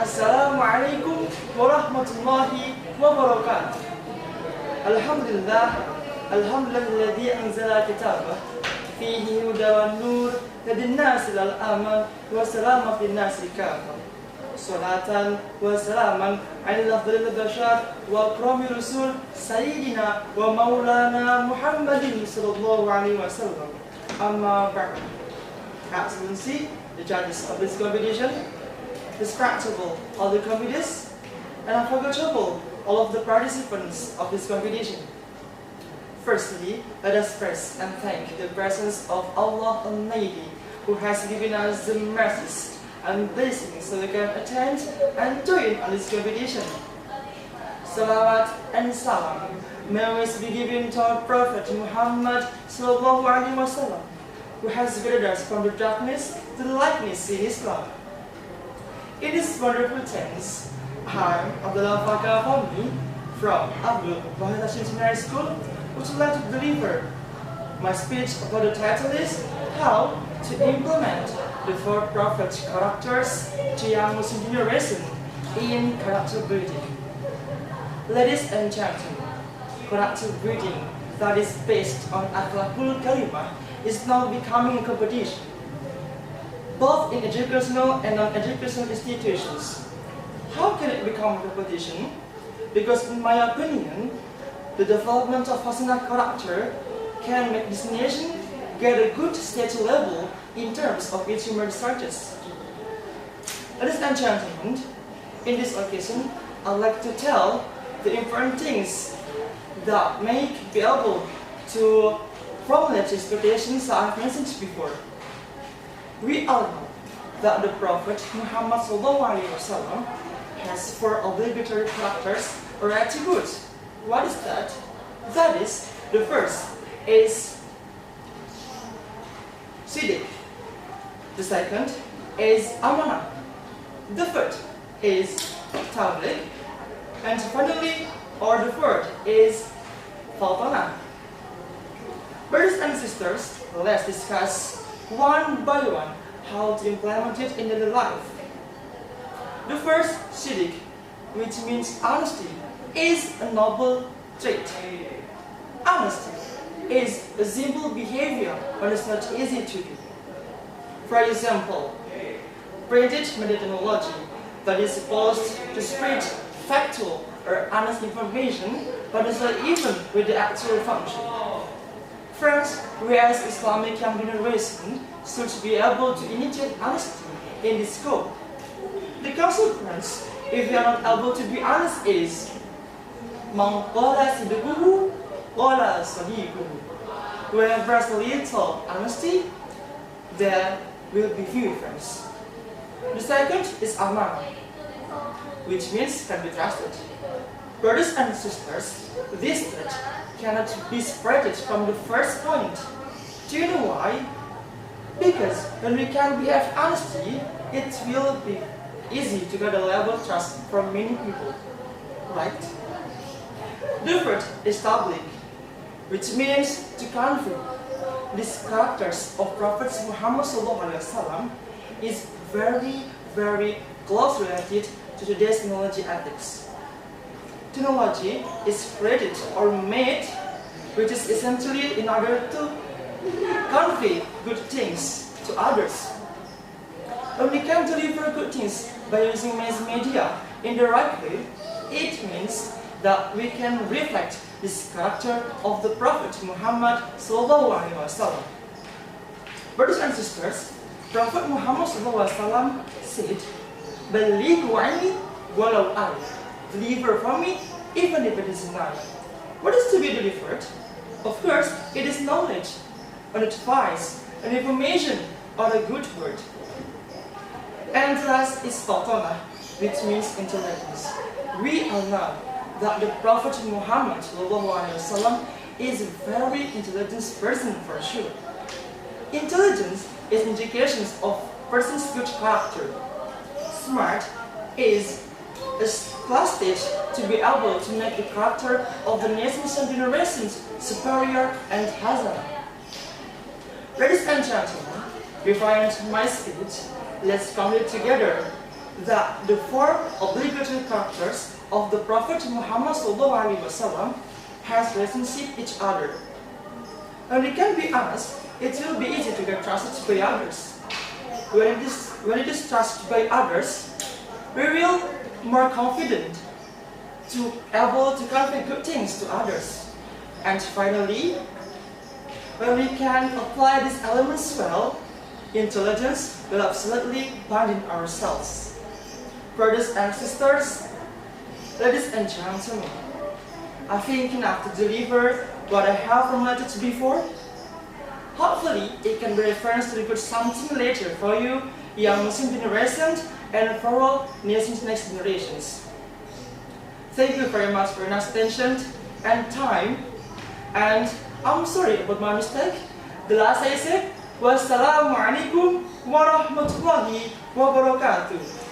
Assalamualaikum warahmatullahi wabarakatuh. Alhamdulillah, alhamdulillahilladzi anzala kitabah fihi hudan wan nur lin-nasi lil aman wa salamun lin-nasi kafah. Salatan wa salaman ala afdalil bashar wa akramir rasul sayyidina wa maulana Muhammadin sallallahu alaihi wasallam. Amma ba'd. Excellency, the judges of this competition, respectable all the committees, and unforgettable all of the participants of this competition. Firstly, let us praise and thank the presence of Allah Almighty, who has given us the mercies and blessings so we can attend and join on this competition. Salawat and salam may always be given to our Prophet Muhammad sallallahu alaihi wasallam, who has guided us from the darkness to the lightness in Islam. In this wonderful tense, I, ALFAHMI, from Bahasa Nasional School, would like to deliver my speech about the title is How to Implement the Four Prophet Characters to Young Muslim Generation in Character Building. Ladies and gentlemen, character building that is based on akhlakul karimah is now becoming a competition, both in educational and non-educational institutions. How can it become a competition? Because in my opinion, the development of personal character can make this nation get a good state level in terms of its human researches. Ladies and gentlemen, in this occasion, I'd like to tell the important things that may be able to formulate expectations that I've mentioned before. We all know that the Prophet Muhammad SAW has four obligatory characters or attributes. What is that? That is, the first is Siddiq. The second is Amanah. The third is Tabligh. And finally, or the fourth is Fatanah. Brothers and sisters, let's discuss one by one how to implement it in daily life. The first, Siddiq, which means honesty, is a noble trait. Honesty is a simple behavior, but it's not easy to do. For example, printed media technology that is supposed to spread factual or honest information, but is not even with the actual function. First, we as Islamic young generation should be able to initiate honesty in this scope. The consequence, if we are not able to be honest, is Man qala sidquhu qala sadiquhu. Where there's little honesty, there will be few friends. The second is amanah, which means can be trusted. Brothers and sisters, this trait cannot be separated from the first point. Do you know why? Because when we can behave honesty, it will be easy to get a level of trust from many people, right? The third is tabligh, which means to convey. These characters of Prophet Muhammad SAW is very, very close related to today's technology ethics. Technology is created or made, which is essentially in order to convey good things to others. When we can deliver good things by using mass media in the right way, it means that we can reflect this character of the Prophet Muhammad SAW. Brothers and sisters, Prophet Muhammad SAW said, "Balighu anni walau ayah." Deliver from me, even if it is not. What is to be delivered? Of course, it is knowledge, an advice, an information, or a good word. And last is fatanah, which means intelligence. We all know that the Prophet Muhammad SAW is a very intelligent person for sure. Intelligence is indications of person's good character. Smart is a class stage to be able to make the character of the nations and generations superior and hazard. Ladies and gentlemen, before I end my speech, let's come together that the four obligatory characters of the Prophet Muhammad SAW has relationship each other. And we can be honest, it will be easy to get trusted by others. When it is trusted by others, we will more confident to able to convey good things to others. And finally, when we can apply these elements well, intelligence will absolutely bind in ourselves. Brothers and sisters, ladies and gentlemen, I think enough to deliver what I have formulated before. Hopefully, it can be reference to recruit something later for you, young Muslim generation, and for all nation's next generations. Thank you very much for your nice attention and time. And I'm sorry about my mistake. The last I said was Assalamualaikum warahmatullahi wabarakatuh.